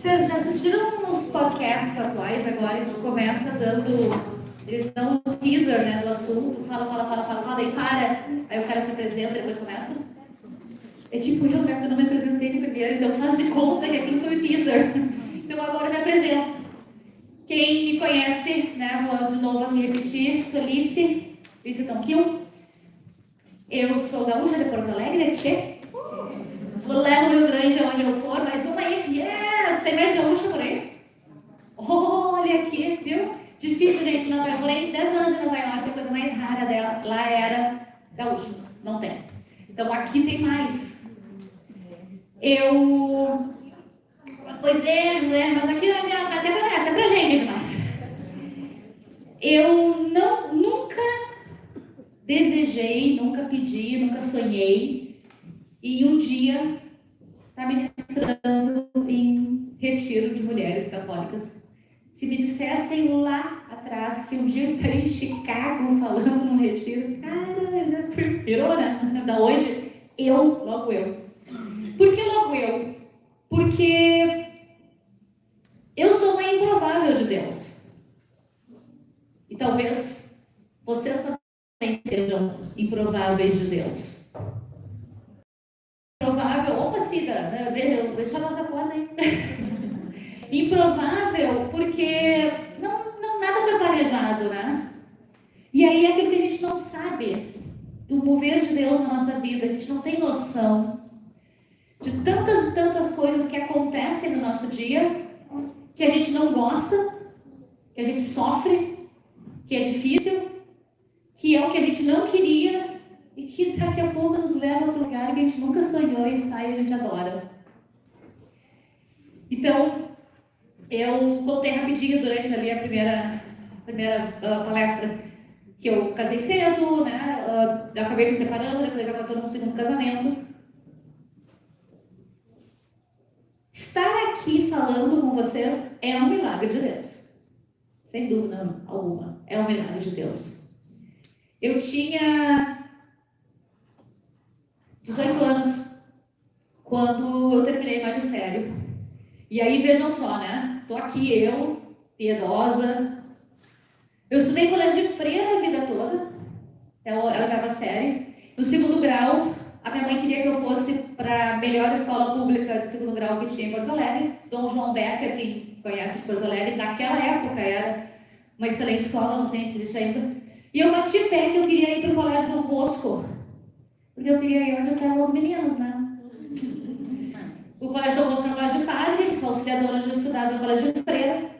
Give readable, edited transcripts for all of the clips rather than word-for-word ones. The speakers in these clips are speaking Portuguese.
Vocês já assistiram os podcasts atuais agora que começa dando... Eles dão um teaser, né, do assunto, fala, daí para, aí o cara se apresenta e depois começa? É tipo eu, né, que eu não me apresentei no primeiro, então faz de conta que aquilo foi o teaser. Então agora eu me apresento. Quem me conhece, né, vou de novo aqui repetir, sou Lice Tonquil. Eu sou gaúcha de Porto Alegre, tchê. Vou levar o Rio Grande aonde eu for, mais uma aí, yes! Tem mais gaúcha por aí? Olha aqui, viu? Difícil, gente, Nova York. Eu morei 10 anos em Nova York, a coisa mais rara dela lá era gaúchos, não tem. Então aqui tem mais. Pois é, né? Mas aqui até pra gente é demais. Eu nunca desejei, nunca pedi, nunca sonhei em um dia estar ministrando em retiro de mulheres católicas. Se me dissessem lá atrás que um dia eu estaria em Chicago falando num retiro, cara, pirou, né? Da onde? Logo eu. Por que logo eu? Porque eu sou uma improvável de Deus. E talvez vocês também sejam improváveis de Deus. Improvável, opa, Cida, né? Deixa a nossa porta aí. Improvável porque nada foi planejado, né? E aí é aquilo que a gente não sabe do mover de Deus na nossa vida, a gente não tem noção de tantas e tantas coisas que acontecem no nosso dia, que a gente não gosta, que a gente sofre, que é difícil, que é o que a gente não queria e que daqui a pouco nos leva para um lugar que a gente nunca sonhou em estar e a gente adora. Então, eu contei rapidinho durante ali a primeira palestra que eu casei cedo, né? Eu acabei me separando, depois agora estou no segundo casamento. Estar aqui falando com vocês é um milagre de Deus. Sem dúvida alguma, é um milagre de Deus. Eu tinha 18 anos quando eu terminei o magistério. E aí vejam só, né? Tô aqui eu, piedosa. Eu estudei em colégio de freira a vida toda, até a oitava série. No segundo grau, a minha mãe queria que eu fosse para a melhor escola pública de segundo grau que tinha em Porto Alegre, Dom João Becker, quem conhece de Porto Alegre, naquela época era uma excelente escola, não sei se existe ainda. E eu bati pé que eu queria ir para o colégio Dom Bosco, porque eu queria ir onde estavam os meninos, né? O colégio Dom Bosco era um colégio de padre, o auxiliador onde eu estudava era um colégio de freira.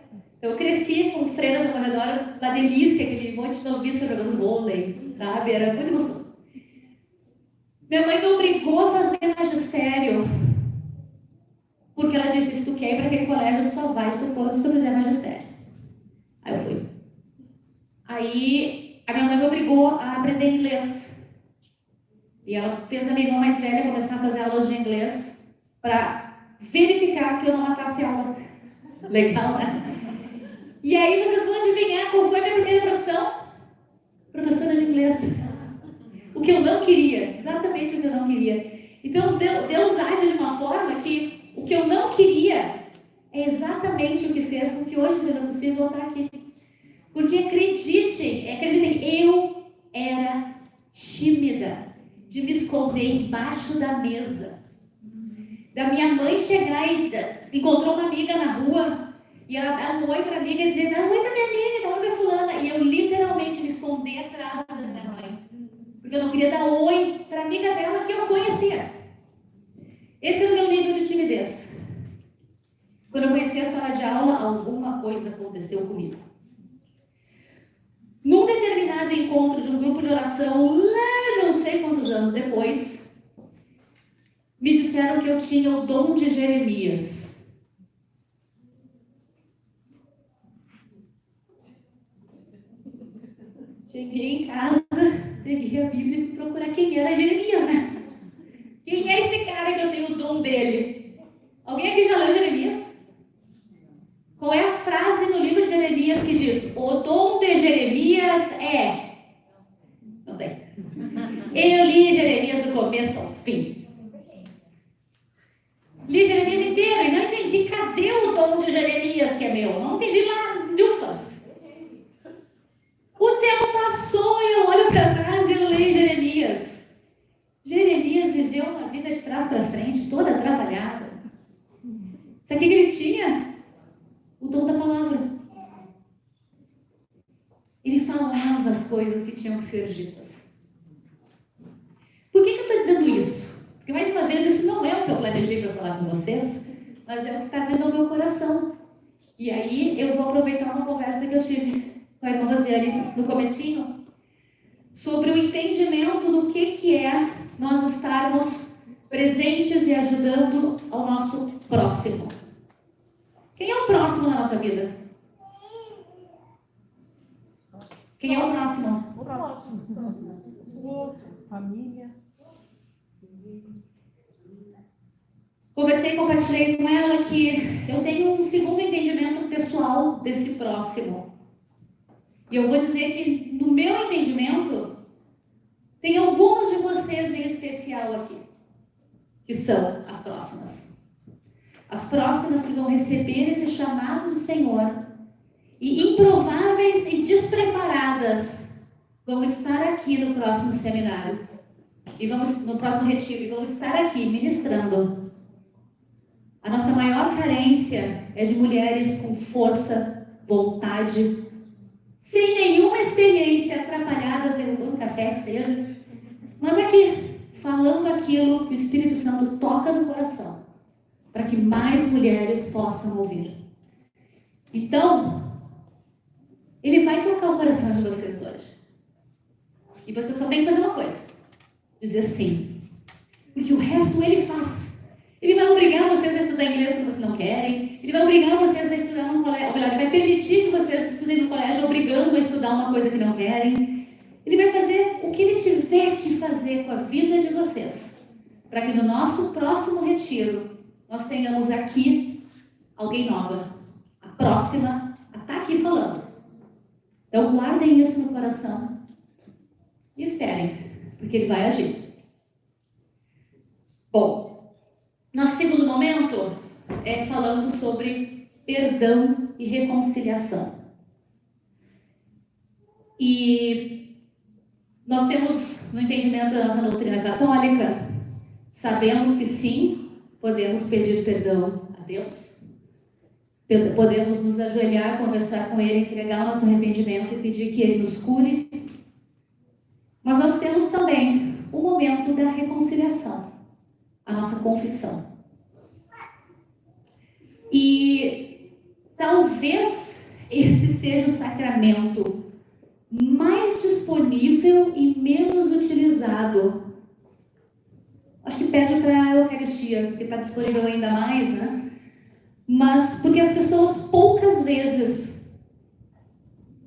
Eu cresci com freiras ao meu redor, uma delícia, aquele monte de noviça jogando vôlei, sabe? Era muito gostoso. Minha mãe me obrigou a fazer magistério, porque ela disse, se tu quer ir para aquele colégio, tu só vai se tu fizer magistério. Aí eu fui. Aí a minha mãe me obrigou a aprender inglês. E ela fez a minha irmã mais velha começar a fazer aulas de inglês para verificar que eu não matasse a aula. Legal, né? E aí vocês vão adivinhar qual foi a minha primeira profissão? Professora de inglês. O que eu não queria, exatamente o que eu não queria. Então Deus age de uma forma que o que eu não queria é exatamente o que fez com que hoje seja possível estar aqui. Porque acreditem, eu era tímida de me esconder embaixo da mesa. Da minha mãe chegar e encontrou uma amiga na rua e ela dá um oi pra amiga e dizer, dá um oi pra minha amiga, dá um oi pra fulana. E eu literalmente me escondi atrás da minha mãe. Porque eu não queria dar oi pra amiga dela que eu conhecia. Esse era o meu nível de timidez. Quando eu conheci a sala de aula, alguma coisa aconteceu comigo. Num determinado encontro de um grupo de oração, lá não sei quantos anos depois, me disseram que eu tinha o dom de Jeremias. Cheguei em casa, peguei a Bíblia e fui procurar quem era Jeremias, né? Quem é esse cara que eu tenho o dom dele? Alguém aqui já leu Jeremias? Qual é a frase no livro de Jeremias que diz, o dom de Jeremias é... Não tem. Eu li Jeremias do começo ao fim. Li Jeremias inteiro e não entendi cadê o dom meu. Não entendi lá, nufas. O tempo passou e eu olho para trás e eu leio Jeremias. Jeremias viveu uma vida de trás para frente, toda atrapalhada. Sabe o que ele tinha? O dom da palavra. Ele falava as coisas que tinham que ser ditas. Por que eu estou dizendo isso? Porque, mais uma vez, isso não é o que eu planejei para falar com vocês, mas é o que está vindo ao meu coração. E aí eu vou aproveitar uma conversa que eu tive com a irmã Rosiane no comecinho, sobre o entendimento do que é nós estarmos presentes e ajudando ao nosso próximo. Quem é o próximo na nossa vida? Quem é o próximo? O próximo. O outro. Família. Conversei e compartilhei com ela que eu tenho um segundo entendimento pessoal desse próximo. E eu vou dizer que, no meu entendimento, tem alguns de vocês em especial aqui, que são as próximas. As próximas que vão receber esse chamado do Senhor e, improváveis e despreparadas, vão estar aqui no próximo seminário, e no próximo retiro, e vão estar aqui ministrando. A nossa maior carência é de mulheres com força, vontade, sem nenhuma experiência, atrapalhadas, derrubando café, que seja, mas aqui, falando aquilo que o Espírito Santo toca no coração, para que mais mulheres possam ouvir. Então, ele vai tocar o coração de vocês hoje. E você só tem que fazer uma coisa: dizer sim. Porque o resto ele faz. Ele vai obrigar vocês a estudar inglês quando vocês não querem. Ele vai obrigar vocês a estudar num colégio. Ou melhor, ele vai permitir que vocês estudem no colégio obrigando a estudar uma coisa que não querem. Ele vai fazer o que ele tiver que fazer com a vida de vocês, para que no nosso próximo retiro nós tenhamos aqui alguém nova. A próxima a estar aqui falando. Então guardem isso no coração e esperem, porque ele vai agir. Bom, nosso segundo momento é falando sobre perdão e reconciliação. E nós temos, no entendimento da nossa doutrina católica, sabemos que sim, podemos pedir perdão a Deus, podemos nos ajoelhar, conversar com Ele, entregar o nosso arrependimento e pedir que Ele nos cure. Mas nós temos também o momento da reconciliação, a nossa confissão. E talvez esse seja o sacramento mais disponível e menos utilizado. Acho que pede para a Eucaristia, porque está disponível ainda mais, né? Mas porque as pessoas poucas vezes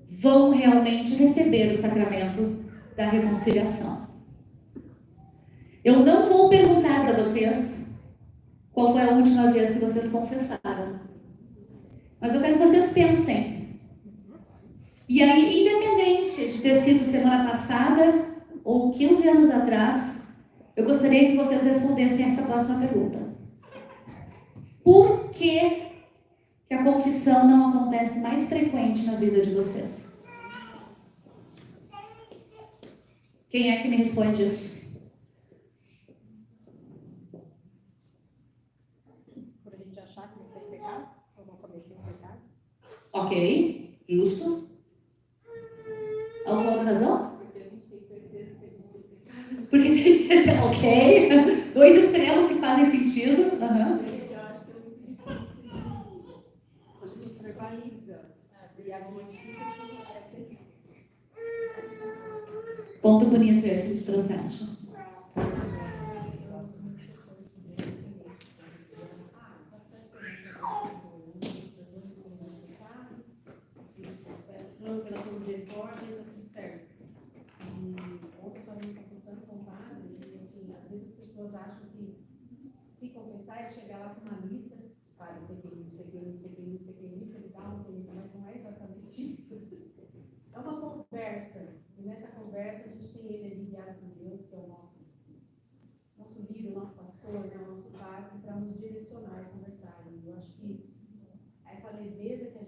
vão realmente receber o sacramento da reconciliação. Eu não vou perguntar para vocês qual foi a última vez que vocês confessaram, mas eu quero que vocês pensem. E aí, independente de ter sido semana passada ou 15 anos atrás, eu gostaria que vocês respondessem essa próxima pergunta: por que a confissão não acontece mais frequente na vida de vocês? Quem é que me responde isso? Por a gente achar que não tem pecado, ou não cometeu pecado. Ok, justo. Alguma outra razão? Porque a gente tem certeza que a gente tem pecado. Porque tem certeza, ok. Dois extremos que fazem sentido. Eu acho que eu me sinto quando a gente verbaliza e argumenta. Ponto bonito esse que trouxeste. Pela misericórdia, está tudo certo. E ontem eu estava me confessando com o padre, e assim, às vezes as pessoas acham que se confessar é chegar lá com uma lista, padre, pequei isso, ele dá uma coisa, mas não é exatamente isso. É uma conversa, e nessa conversa a gente tem ele ali guiado por Deus, que é o nosso líder, o nosso pastor, né, o nosso padre, para nos direcionar e conversar. E eu acho que essa leveza que a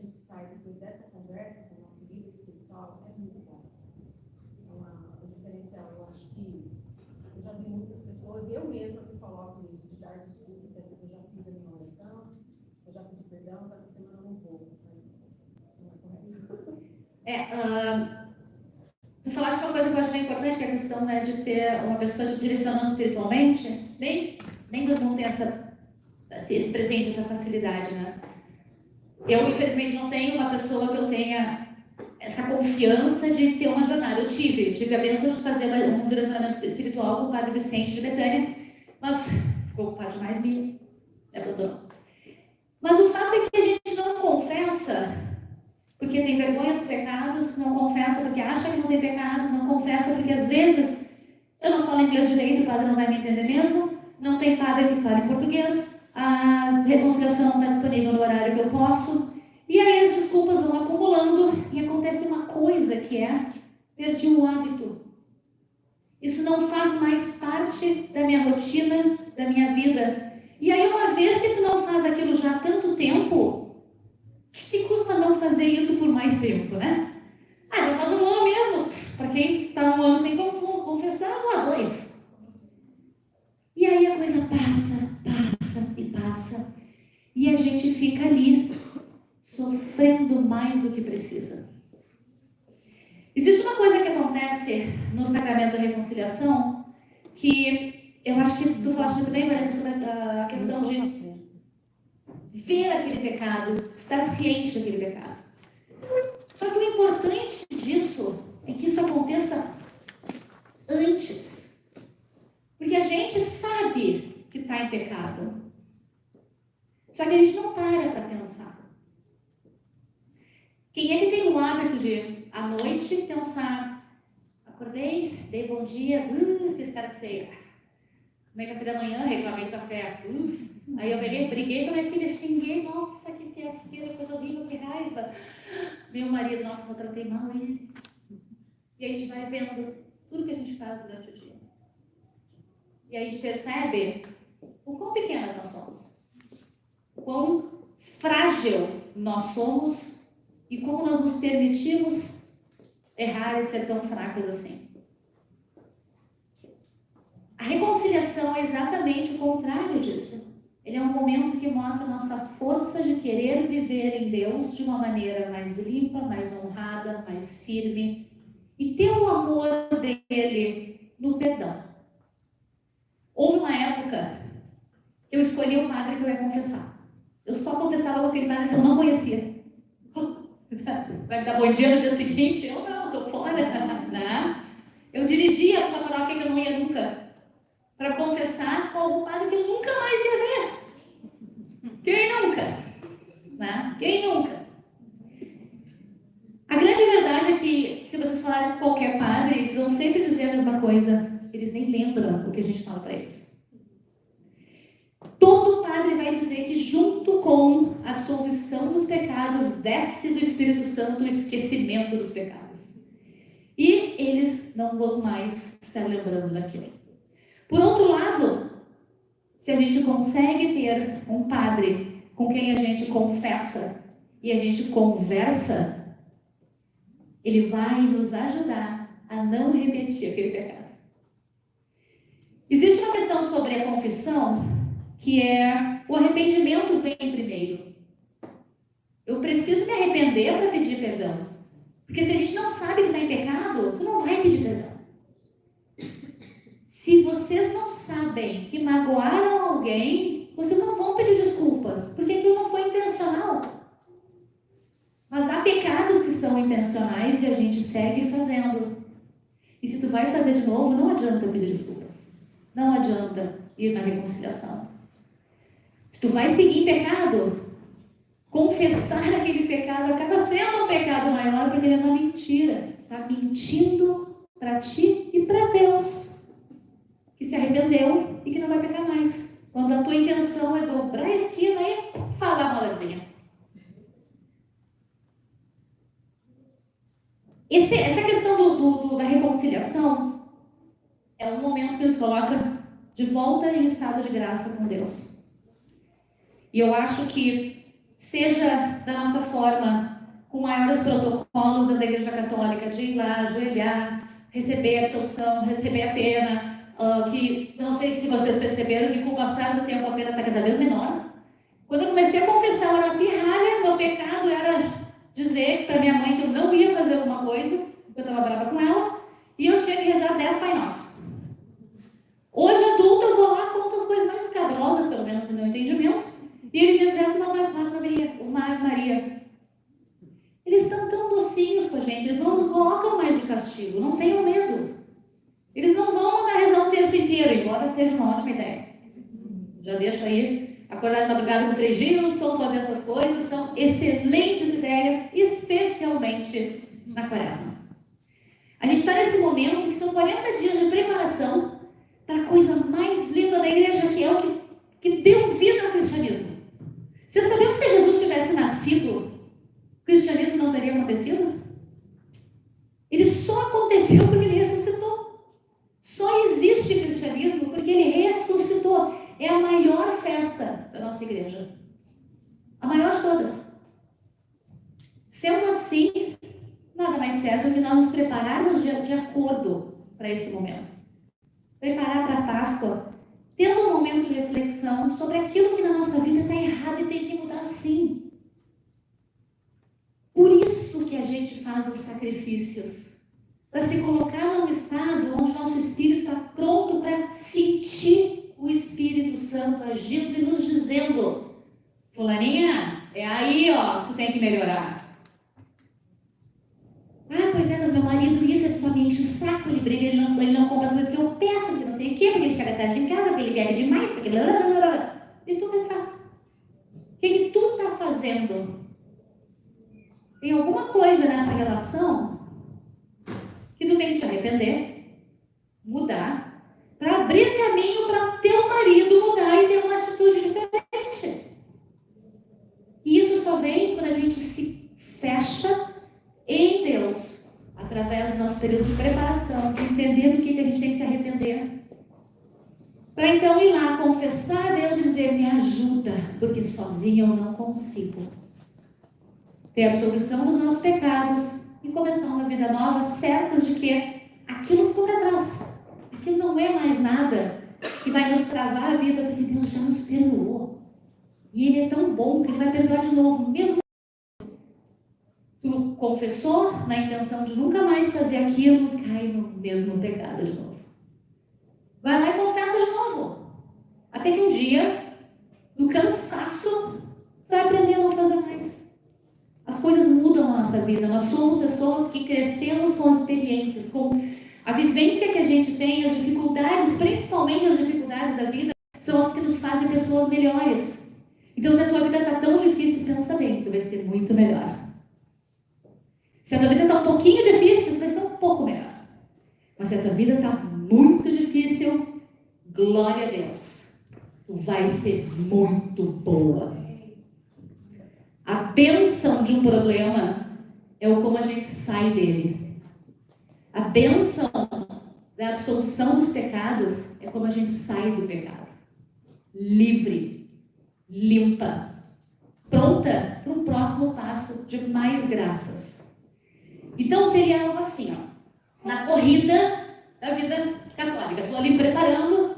Tu falaste uma coisa que eu acho bem importante, que é a questão, né, de ter uma pessoa te direcionando espiritualmente. Nem todo mundo tem esse presente, essa facilidade, né? Eu, infelizmente, não tenho uma pessoa que eu tenha essa confiança de ter uma jornada. Eu tive a bênção de fazer um direcionamento espiritual com o Padre Vicente de Betânia, mas ficou ocupado demais, me abandonou. Mas o fato é que a gente não confessa porque tem vergonha dos pecados, não confessa porque acha que não tem pecado, não confessa porque às vezes eu não falo inglês direito, o padre não vai me entender mesmo, não tem padre que fale em português, a reconciliação não está disponível no horário que eu posso, e aí as desculpas vão acumulando e acontece uma coisa que é, perdi o hábito. Isso não faz mais parte da minha rotina, da minha vida. E aí uma vez que tu não faz aquilo já há tanto tempo, o que custa não fazer isso por mais tempo, né? Já faz um ano mesmo. Para quem está um ano sem confessar, há 2. E aí a coisa passa e passa. E a gente fica ali, sofrendo mais do que precisa. Existe uma coisa que acontece no sacramento da reconciliação, que eu acho que tu falaste muito bem, Vanessa, sobre a questão de ver aquele pecado, estar ciente daquele pecado. Só que o importante disso é que isso aconteça antes. Porque a gente sabe que está em pecado. Só que a gente não para pensar. Quem é que tem o hábito de, à noite, pensar: acordei, dei bom dia, fiz cara feia. Tomei café da manhã, reclamei do café. Aí eu briguei com a minha filha, xinguei, nossa, que fiasqueira, coisa horrível, que raiva. Meu marido, nossa, eu tratei mal ele. E aí a gente vai vendo tudo que a gente faz durante o dia. E aí a gente percebe o quão pequenas nós somos, o quão frágil nós somos e como nós nos permitimos errar e ser tão fracas assim. A reconciliação é exatamente o contrário disso. Ele é um momento que mostra a nossa força de querer viver em Deus de uma maneira mais limpa, mais honrada, mais firme e ter o amor dele no perdão. Houve uma época que eu escolhi o padre que eu ia confessar. Eu só confessava com aquele padre que eu não conhecia. Vai me dar bom dia no dia seguinte? Eu não, estou fora. Não. Eu dirigia para uma paróquia que eu não ia nunca, para confessar com algum padre que eu nunca mais ia ver. Quem nunca? Né? Quem nunca? A grande verdade é que, se vocês falarem com qualquer padre, eles vão sempre dizer a mesma coisa. Eles nem lembram o que a gente fala para eles. Todo padre vai dizer que, junto com a absolvição dos pecados, desce do Espírito Santo o esquecimento dos pecados. E eles não vão mais estar lembrando daquilo. Por outro lado, se a gente consegue ter um padre com quem a gente confessa e a gente conversa, ele vai nos ajudar a não repetir aquele pecado. Existe uma questão sobre a confissão, que é o arrependimento vem primeiro. Eu preciso me arrepender para pedir perdão. Porque se a gente não sabe que está em pecado, tu não vai pedir perdão. Se vocês não sabem que magoaram alguém, vocês não vão pedir desculpas, porque aquilo não foi intencional. Mas há pecados que são intencionais e a gente segue fazendo. E se tu vai fazer de novo, não adianta pedir desculpas. Não adianta ir na reconciliação. Se tu vai seguir em pecado, confessar aquele pecado acaba sendo um pecado maior, porque ele é uma mentira. Está mentindo para ti e para Deus, que se arrependeu e que não vai pecar mais. Quando a tua intenção é dobrar a esquina e falar uma levezinha. Essa questão da reconciliação é um momento que nos coloca de volta em estado de graça com Deus. E eu acho que, seja da nossa forma, com maiores protocolos da Igreja Católica, de ir lá, ajoelhar, receber a absolução, receber a pena, que eu não sei se vocês perceberam que com o passar do tempo a pena está cada vez menor. Quando eu comecei a confessar, eu era uma pirralha, meu pecado era dizer para minha mãe que eu não ia fazer alguma coisa, porque eu estava brava com ela, e eu tinha que rezar 10 Pai Nosso. Hoje, adulta, eu vou lá, conto as coisas mais cabrosas, pelo menos no meu entendimento, e ele diz, reza uma Ave Maria. Eles estão tão docinhos com a gente, eles não nos colocam mais de castigo, não tenham medo. Eles não vão mandar rezar um terço inteiro, embora seja uma ótima ideia. Já deixa aí, acordar de madrugada com o Frei Gilson, fazer essas coisas, são excelentes ideias, especialmente na Quaresma. A gente está nesse momento que são 40 dias de preparação para a coisa mais linda da igreja, que é o que deu vida ao cristianismo. Você sabia que se Jesus tivesse nascido, o cristianismo não teria acontecido? Ele só aconteceu porque ele ressuscitou. Só existe cristianismo porque ele ressuscitou. É a maior festa da nossa igreja. A maior de todas. Sendo assim, nada mais certo do que nós nos prepararmos de acordo para esse momento. Preparar para a Páscoa, tendo um momento de reflexão sobre aquilo que na nossa vida está errado e tem que mudar sim. Por isso que a gente faz os sacrifícios. Para se colocar num estado onde o nosso espírito está pronto para sentir o Espírito Santo agindo e nos dizendo: fulaninha, é aí ó, que tu tem que melhorar. Ah, pois é, mas meu marido isso, ele só me enche o saco, ele briga, ele não compra as coisas que eu peço, que não sei o quê, porque ele chega tarde em casa, porque ele bebe demais, porque... E tu o que faz? O que tu está fazendo? Tem alguma coisa nessa relação que tu tem que te arrepender, mudar, para abrir caminho para teu marido mudar e ter uma atitude diferente. E isso só vem quando a gente se fecha em Deus, através do nosso período de preparação, de entender do que a gente tem que se arrepender. Para então ir lá, confessar a Deus e dizer: me ajuda, porque sozinho eu não consigo. Ter a absolvição dos nossos pecados e começar uma vida nova, certas de que aquilo ficou para trás. Aquilo não é mais nada que vai nos travar a vida, porque Deus já nos perdoou. E Ele é tão bom que Ele vai perdoar de novo, mesmo tu confessou na intenção de nunca mais fazer aquilo e cai no mesmo pecado de novo. Vai lá e confessa de novo. Até que um dia, no cansaço, tu vai aprender a não fazer mais. As coisas mudam na nossa vida. Nós somos pessoas que crescemos com as experiências, com a vivência que a gente tem, as dificuldades, principalmente as dificuldades da vida, são as que nos fazem pessoas melhores. Então, se a tua vida está tão difícil, pensa bem, tu vai ser muito melhor. Se a tua vida está um pouquinho difícil, tu vai ser um pouco melhor. Mas se a tua vida está muito difícil, glória a Deus, tu vai ser muito boa. A bênção de um problema é o como a gente sai dele. A bênção da absolvição dos pecados é como a gente sai do pecado. Livre, limpa, pronta para um próximo passo de mais graças. Então seria algo assim, ó, na corrida da vida católica. Estou ali preparando,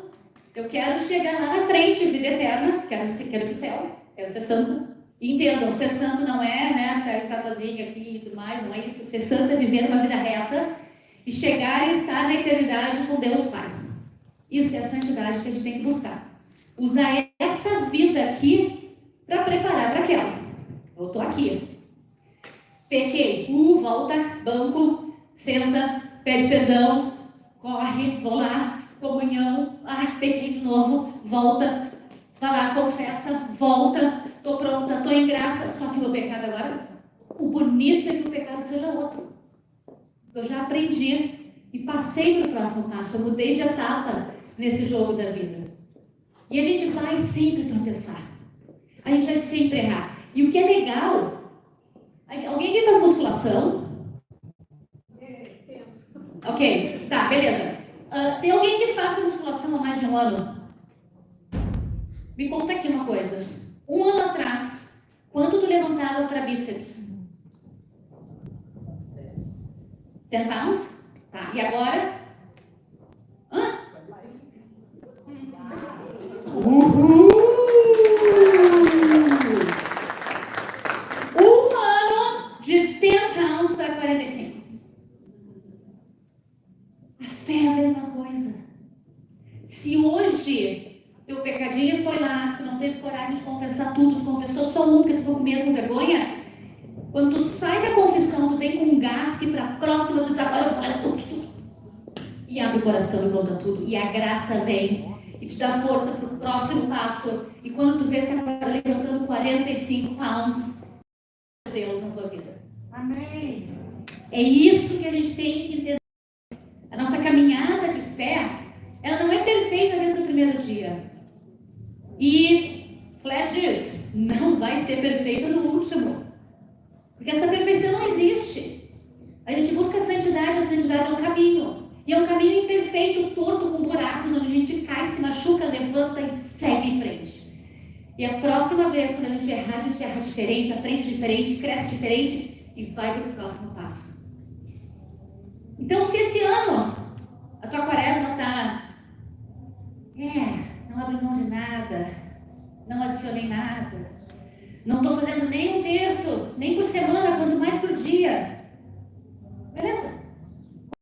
eu quero chegar lá na frente, vida eterna, quero ir para o céu, quero ser santo. E entendam, ser santo não é, né, ter a estatuazinha aqui e tudo mais, não é isso. Ser santo é viver uma vida reta e chegar e estar na eternidade com Deus Pai. Isso é a santidade que a gente tem que buscar. Usar essa vida aqui para preparar para aquela. Eu estou aqui. Pequei, volta, banco, senta, pede perdão, corre, vou lá, comunhão, pequei de novo, volta, vai lá, confessa, volta, estou pronta, estou em graça, só que o meu pecado agora, o bonito é que o pecado seja outro. Eu já aprendi e passei para o próximo passo, eu mudei de etapa nesse jogo da vida. E a gente vai sempre tropeçar, a gente vai sempre errar. E o que é legal... Alguém aqui faz musculação? Ok, tá, beleza. Tem alguém que faça musculação há mais de um ano? Me conta aqui uma coisa. Um ano atrás, quanto tu levantava para bíceps? 10 pounds? Tá, e agora? Uhul! Um ano de ficou com medo, com vergonha. Quando tu sai da confissão, tu vem com um gás que para a próxima, tu diz agora eu falo tudo. E abre o coração e conta tudo. E a graça vem e te dá força para o próximo passo. E quando tu vê, tu está levantando 45 pounds. Deus na tua vida. Amém. É isso que a gente tem que entender. A nossa caminhada de fé, ela não é perfeita desde o primeiro dia. E, flash disso, não vai ser perfeita no último. Porque essa perfeição não existe. A gente busca a santidade é um caminho. E é um caminho imperfeito, torto, com buracos, onde a gente cai, se machuca, levanta e segue em frente. E a próxima vez, quando a gente erra diferente, aprende diferente, cresce diferente e vai para o próximo passo. Então, se esse ano a tua quaresma está... não abri mão de nada, não adicionei nada, não estou fazendo nem um terço, nem por semana, quanto mais por dia. Beleza?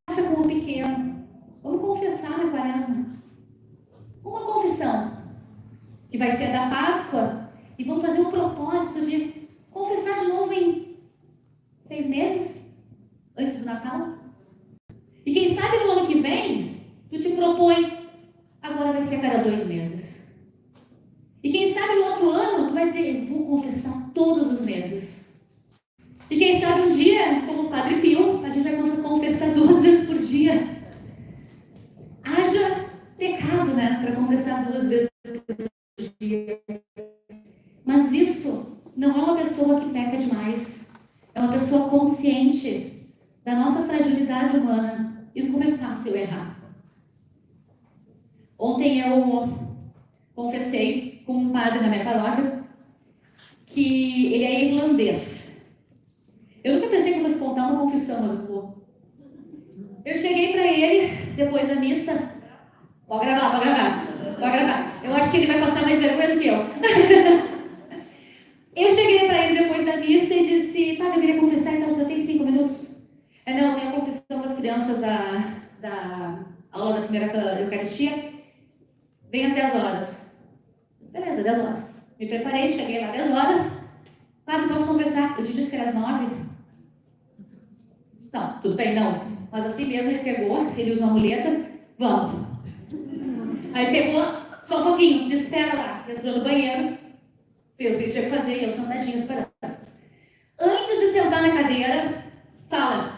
Começa com o pequeno. Vamos confessar na quaresma. Uma confissão, que vai ser a da Páscoa, e vamos fazer o propósito de confessar de novo em 6 meses, antes do Natal. E quem sabe no ano que vem, tu te propõe, agora vai ser a cada 2 meses. E quem sabe no outro ano, tu vai dizer, eu vou confessar todos os meses. E quem sabe um dia, como o Padre Pio, a gente vai começar a confessar 2 vezes por dia. Haja pecado, né, para confessar 2 vezes por dia. Mas isso não é uma pessoa que peca demais. É uma pessoa consciente da nossa fragilidade humana e de como é fácil errar. Ontem eu confessei com um padre na minha paróquia que ele é irlandês. Eu nunca pensei que eu fosse contar uma confissão, mas eu vou. Eu cheguei para ele depois da missa. Pode gravar. Eu acho que ele vai passar mais vergonha do que eu. Eu cheguei para ele depois da missa e disse, padre, eu queria confessar, então o senhor tem 5 minutos? Não, tem a confissão das crianças da aula da primeira Eucaristia. Vem às 10 horas. Beleza, 10 horas. Me preparei, cheguei lá 10 horas. Padre, posso confessar? Eu te disse que era às 9. Não, tudo bem, não. Mas assim mesmo ele pegou, ele usa uma muleta. Vamos. Aí pegou, só um pouquinho, me espera lá. Entrou no banheiro, fez o que ele tinha que fazer e eu sentadinha esperando. Antes de sentar na cadeira, fala.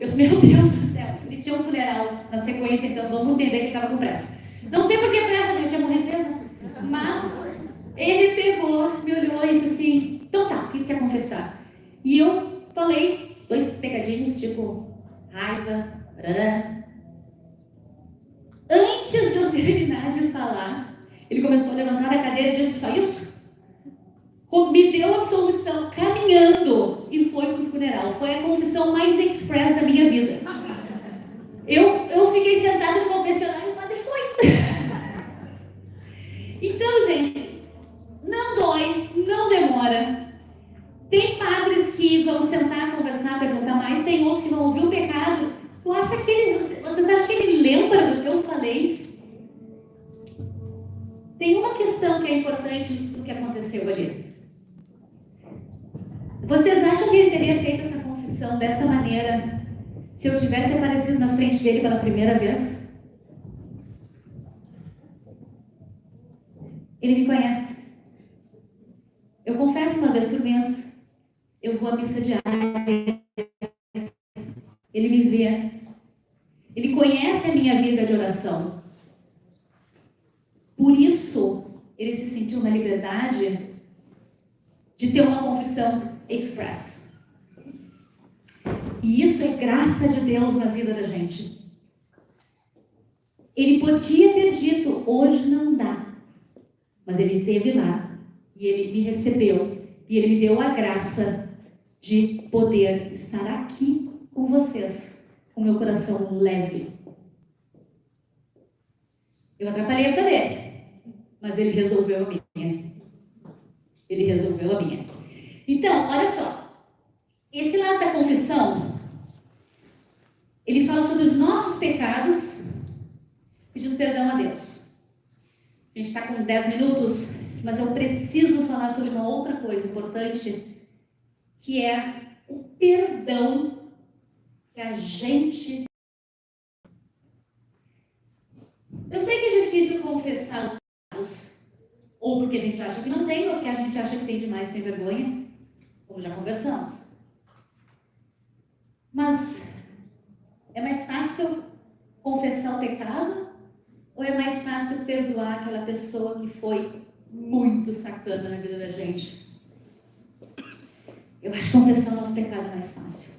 Eu disse, meu Deus do céu, ele tinha um funeral na sequência, então vamos entender que ele estava com pressa. Não sei por que pressa, porque ele tinha morrido mesmo. Mas ele pegou, me olhou e disse assim, então tá, o que tu quer confessar? E eu falei 2 pegadinhos, tipo, raiva, rará. Antes de eu terminar de falar, ele começou a levantar da cadeira e disse, só isso? Me deu a absolvição caminhando e foi pro funeral. Foi a confissão mais express da minha vida. Eu fiquei sentada no confessionário e o padre foi. Então, gente, não dói, não demora. Tem padres que vão sentar, conversar, perguntar mais, tem outros que vão ouvir o pecado. Vocês acham que ele lembra do que eu falei? Tem uma questão que é importante do que aconteceu ali. Vocês acham que ele teria feito essa confissão dessa maneira se eu tivesse aparecido na frente dele pela primeira vez? Ele me conhece. Eu confesso uma vez por mês. Eu vou à missa diária. Ele me vê. Ele conhece a minha vida de oração. Por isso, ele se sentiu na liberdade de ter uma confissão express. E isso é graça de Deus na vida da gente. Ele podia ter dito, hoje não dá. Mas ele esteve lá. E ele me recebeu. E ele me deu a graça de poder estar aqui com vocês. Com meu coração leve. Eu atrapalhei a vida dele. Mas ele resolveu a minha. Ele resolveu a minha. Então, olha só. Esse lado da confissão, ele fala sobre os nossos pecados, pedindo perdão a Deus. A gente está com 10 minutos. mas eu preciso falar sobre uma outra coisa importante, que é o perdão que a gente... Eu sei que é difícil confessar os pecados, ou porque a gente acha que não tem, ou porque a gente acha que tem demais, tem vergonha, como já conversamos. Mas é mais fácil confessar o pecado, ou é mais fácil perdoar aquela pessoa que foi muito sacana na vida da gente? Eu acho que confessar o nosso pecado é mais fácil.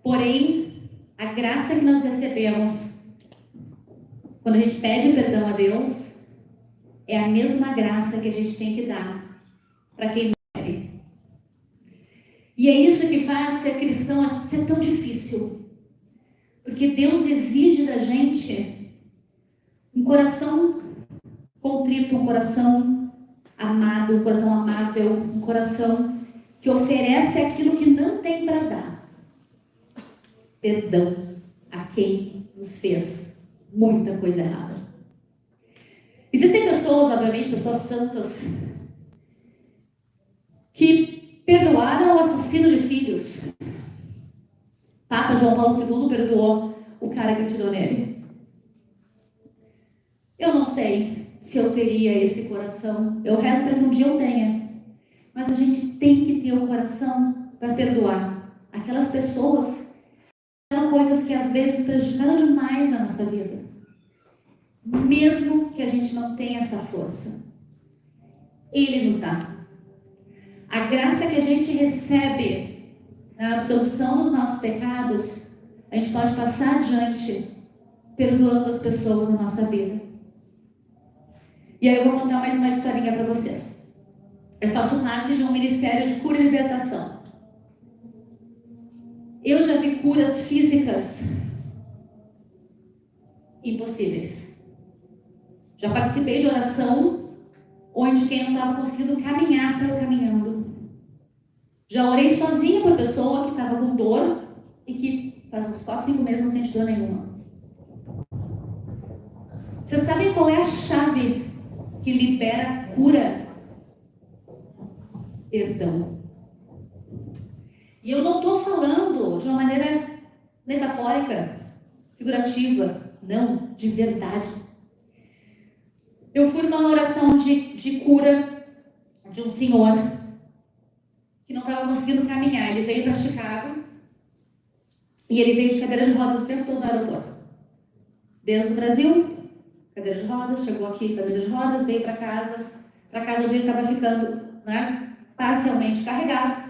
Porém, a graça que nós recebemos quando a gente pede perdão a Deus é a mesma graça que a gente tem que dar para quem não quer. E é isso que faz ser cristão ser tão difícil. Porque Deus exige da gente um coração contrito, um coração amado, um coração amável, um coração que oferece aquilo que não tem para dar. Perdão a quem nos fez muita coisa errada. Existem pessoas, obviamente, pessoas santas, que perdoaram o assassino de filhos. Papa João Paulo II perdoou o cara que atirou nele. Eu não sei se eu teria esse coração. Eu rezo para que um dia eu tenha. Mas a gente tem que ter o coração para perdoar aquelas pessoas que fizeram coisas que às vezes prejudicaram demais a nossa vida. Mesmo que a gente não tenha essa força, Ele nos dá. A graça que a gente recebe na absolvição dos nossos pecados, a gente pode passar adiante, perdoando as pessoas na nossa vida. E aí eu vou contar mais uma historinha para vocês. Eu faço parte de um ministério de cura e libertação. Eu já vi curas físicas impossíveis. Já participei de oração onde quem não estava conseguindo caminhar saiu caminhando. Já orei sozinha por pessoa que estava com dor e que faz uns 4, 5 meses não sente dor nenhuma. Vocês sabem qual é a chave que libera a cura? Perdão. E eu não estou falando de uma maneira metafórica, figurativa. Não, de verdade. Eu fui numa oração de cura de um senhor que não estava conseguindo caminhar. Ele veio para Chicago e ele veio de cadeira de rodas o tempo todo no aeroporto. Desde o Brasil, cadeira de rodas, chegou aqui, cadeira de rodas, veio para casa onde ele estava ficando, né, parcialmente carregado.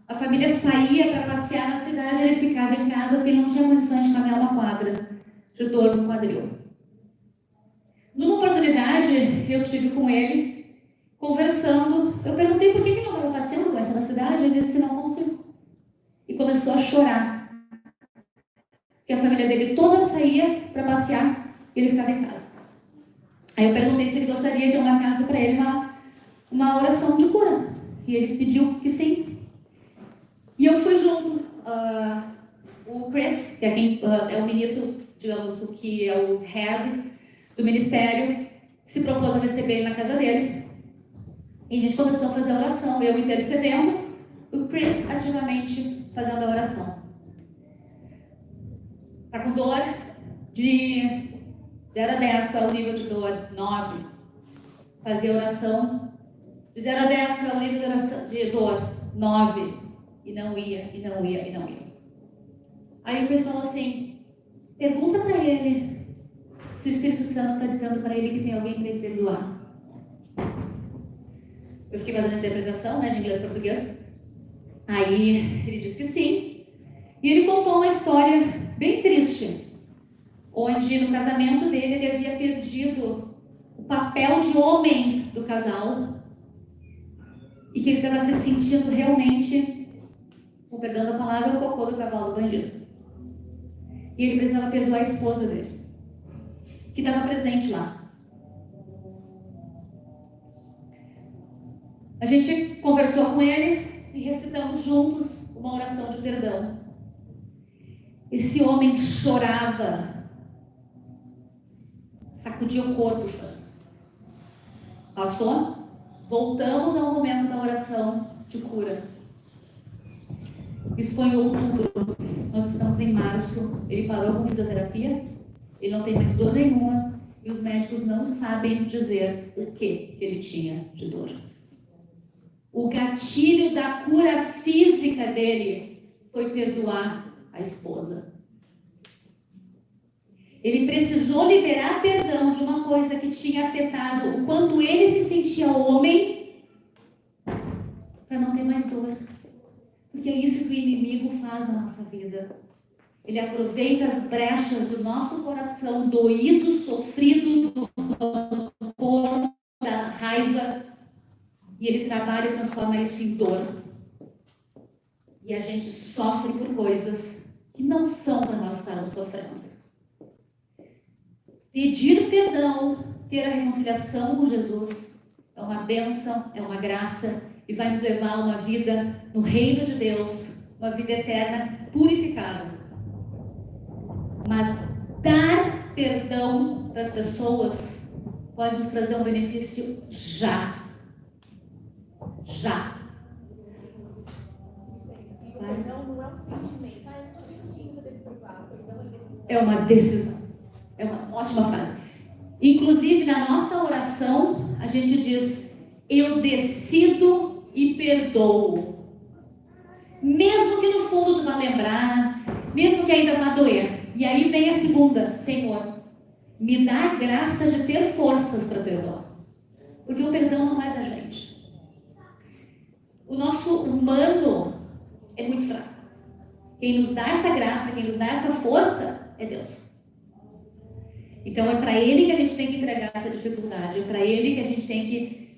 A família saía para passear na cidade, ele ficava em casa porque ele não tinha condições de caminhar uma quadra de dor no quadril. Numa oportunidade, eu tive com ele, conversando. Eu perguntei por que ele não estava passeando com essa na cidade. Ele disse, não consigo. E começou a chorar. Porque a família dele toda saía para passear e ele ficava em casa. Aí eu perguntei se ele gostaria que eu marcasse para ele uma oração de cura. E ele pediu que sim. E eu fui junto. O Chris, que é o ministro, digamos, o que é o head do ministério, se propôs a receber ele na casa dele. E a gente começou a fazer a oração, eu intercedendo, o Chris ativamente fazendo a oração. Está com dor de 0 a 10, qual é o nível de dor? 9. Fazia oração de 0 a 10, qual é o nível de dor? 9. E não ia, e não ia, e não ia. Aí o Chris falou assim, pergunta para ele se o Espírito Santo está dizendo para ele que tem alguém que tem que perdoar. Eu fiquei fazendo a interpretação, né, de inglês para português. Aí ele disse que sim. E ele contou uma história bem triste, onde no casamento dele ele havia perdido o papel de homem do casal e que ele estava se sentindo realmente, com perdão da palavra, o cocô do cavalo do bandido. E ele precisava perdoar a esposa dele, que estava presente lá. A gente conversou com ele e recitamos juntos uma oração de perdão. Esse homem chorava, sacudia o corpo chorando. Passou? Voltamos ao momento da oração de cura. Isso foi em outubro. Nós estamos em março. Ele parou com fisioterapia. Ele não tem mais dor nenhuma. E os médicos não sabem dizer o que ele tinha de dor. O gatilho da cura física dele foi perdoar a esposa. Ele precisou liberar perdão de uma coisa que tinha afetado o quanto ele se sentia homem, para não ter mais dor. Porque é isso que o inimigo faz na nossa vida. Ele aproveita as brechas do nosso coração doído, sofrido, do rancor, da raiva, e ele trabalha e transforma isso em dor. E a gente sofre por coisas que não são para nós estarmos sofrendo. Pedir perdão, ter a reconciliação com Jesus, é uma bênção, é uma graça, e vai nos levar a uma vida no reino de Deus, uma vida eterna purificada. Mas dar perdão para as pessoas pode nos trazer um benefício já. Já. Perdão não é um sentimento. Eu estou sentindo que eu devo perdoar. Perdão é decisão. É uma decisão. É uma ótima frase. Inclusive, na nossa oração, a gente diz: eu decido e perdoo. Mesmo que no fundo tu vá lembrar, mesmo que ainda vá doer. E aí vem a segunda: Senhor, me dá a graça de ter forças para perdoar. Porque o perdão não é da gente. O nosso humano é muito fraco. Quem nos dá essa graça, quem nos dá essa força é Deus. Então é para Ele que a gente tem que entregar essa dificuldade, é para Ele que a gente tem que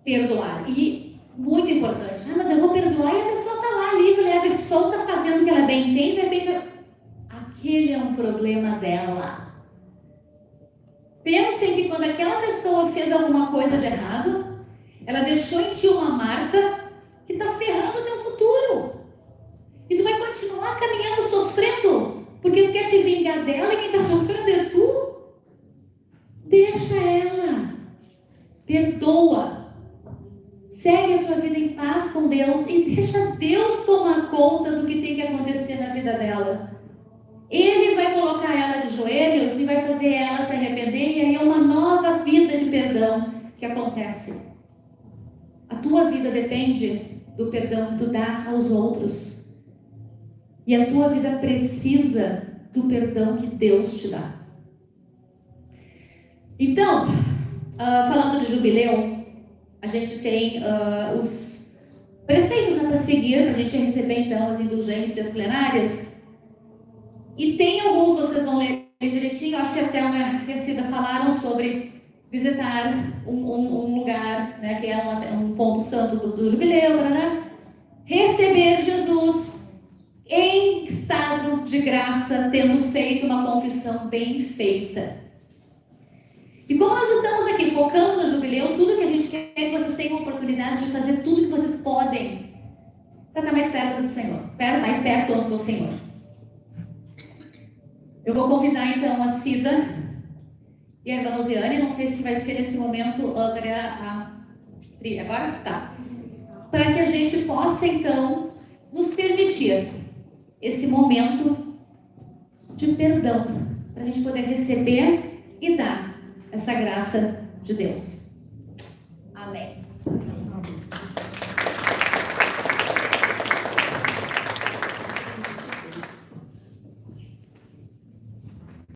perdoar. E muito importante, mas eu vou perdoar e a pessoa está lá livre, leve, solta, fazendo o que ela bem entende, de repente, aquele é um problema dela. Pensem que quando aquela pessoa fez alguma coisa de errado, ela deixou em ti uma marca que está ferrando o teu futuro. E tu vai continuar caminhando sofrendo, porque tu quer te vingar dela e quem está sofrendo é tu. Deixa ela, perdoa, segue a tua vida em paz com Deus e deixa Deus tomar conta do que tem que acontecer na vida dela. Ele vai colocar ela de joelhos e vai fazer ela se arrepender, e aí é uma nova vida de perdão que acontece. A tua vida depende do perdão que tu dá aos outros, e a tua vida precisa do perdão que Deus te dá. Então, falando de jubileu, a gente tem os preceitos para seguir, para a gente receber então as indulgências plenárias. E tem alguns, vocês vão ler direitinho, acho que até a Thelma e a Cida falaram sobre visitar um lugar, né, que é um ponto santo do jubileu, né? Receber Jesus em estado de graça, tendo feito uma confissão bem feita. E como nós estamos aqui focando no jubileu, tudo que a gente quer é que vocês tenham a oportunidade de fazer tudo que vocês podem para estar mais perto do Senhor, mais perto do Senhor. Eu vou convidar então a Cida e a irmã Rosiane, não sei se vai ser nesse momento a Pri, agora? Tá. Para que a gente possa então nos permitir esse momento de perdão, para a gente poder receber e dar essa graça de Deus. Amém.